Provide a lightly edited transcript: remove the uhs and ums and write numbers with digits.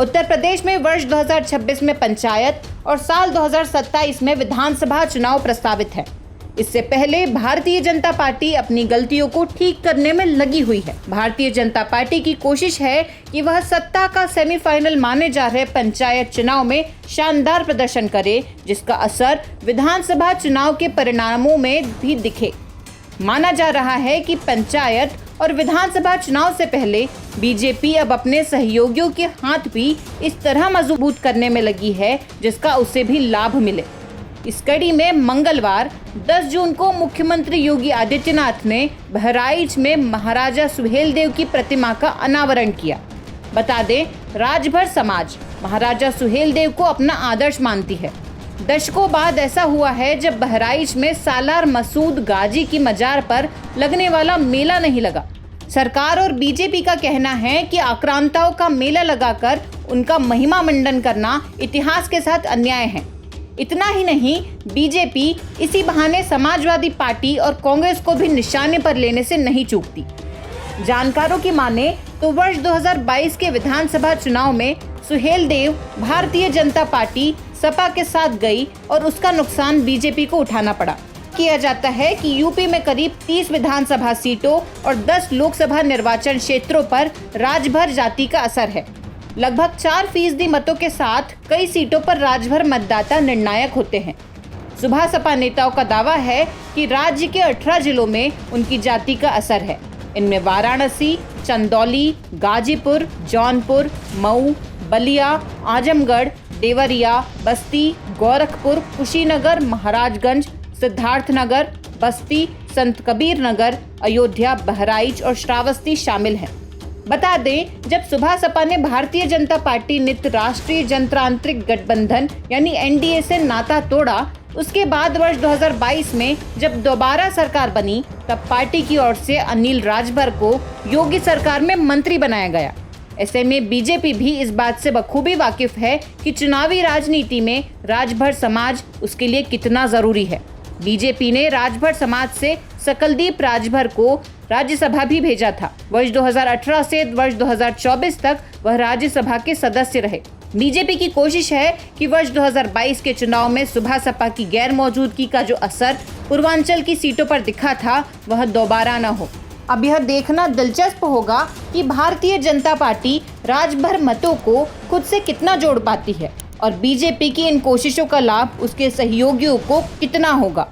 उत्तर प्रदेश में वर्ष 2026 में पंचायत और साल 2027 में विधानसभा चुनाव प्रस्तावित है। इससे पहले भारतीय जनता पार्टी अपनी गलतियों को ठीक करने में लगी हुई है। भारतीय जनता पार्टी की कोशिश है कि वह सत्ता का सेमीफाइनल माने जा रहे पंचायत चुनाव में शानदार प्रदर्शन करे, जिसका असर विधानसभा चुनाव के परिणामों में भी दिखे। माना जा रहा है कि पंचायत और विधानसभा चुनाव से पहले बीजेपी अब अपने सहयोगियों के हाथ भी इस तरह मजबूत करने में लगी है जिसका उसे भी लाभ मिले। इस कड़ी में मंगलवार 10 जून को मुख्यमंत्री योगी आदित्यनाथ ने बहराइच में महाराजा सुहेलदेव की प्रतिमा का अनावरण किया। बता दें, राजभर समाज महाराजा सुहेलदेव को अपना आदर्श मानती है। दशकों बाद ऐसा हुआ है जब बहराइच में सालार मसूद गाजी की मजार पर लगने वाला मेला नहीं लगा। सरकार और बीजेपी का कहना है कि आक्रांताओं का मेला लगाकर उनका महिमा मंडन करना इतिहास के साथ अन्याय है। इतना ही नहीं, बीजेपी इसी बहाने समाजवादी पार्टी और कांग्रेस को भी निशाने पर लेने से नहीं चूकती। जानकारों की माने तो वर्ष 2022 के विधानसभा चुनाव में सुहेलदेव भारतीय जनता पार्टी सपा के साथ गई और उसका नुकसान बीजेपी को उठाना पड़ा। किया जाता है कि यूपी में करीब 30 विधानसभा सीटों और 10 लोकसभा निर्वाचन क्षेत्रों पर राजभर जाति का असर है। लगभग 4% मतों के साथ कई सीटों पर राजभर मतदाता निर्णायक होते हैं। सुबह सपा नेताओं का दावा है कि राज्य के 18 जिलों में उनकी जाति का असर है। इनमें वाराणसी, चंदौली, गाजीपुर, जौनपुर, मऊ, बलिया, आजमगढ़, देवरिया, बस्ती, गोरखपुर, कुशीनगर, महाराजगंज, सिद्धार्थनगर, बस्ती, संत कबीर नगर, अयोध्या, बहराइच और श्रावस्ती शामिल हैं। बता दें, जब सुबह सपा ने भारतीय जनता पार्टी नित राष्ट्रीय जनतांत्रिक गठबंधन यानी एनडीए से नाता तोड़ा, उसके बाद वर्ष 2022 में जब दोबारा सरकार बनी तब पार्टी की ओर से अनिल राजभर को योगी सरकार में मंत्री बनाया गया। ऐसे में बीजेपी भी इस बात से बखूबी वाकिफ है कि चुनावी राजनीति में राजभर समाज उसके लिए कितना जरूरी है। बीजेपी ने राजभर समाज से सकलदीप राजभर को राज्यसभा भी भेजा था। वर्ष 2018 से वर्ष 2024 तक वह राज्यसभा के सदस्य रहे। बीजेपी की कोशिश है कि वर्ष 2022 के चुनाव में सुबह सपा की गैर मौजूदगी का जो असर पूर्वांचल की सीटों पर दिखा था वह दोबारा न हो। अब यह देखना दिलचस्प होगा कि भारतीय जनता पार्टी राजभर मतों को खुद से कितना जोड़ पाती है और बीजेपी की इन कोशिशों का लाभ उसके सहयोगियों को कितना होगा।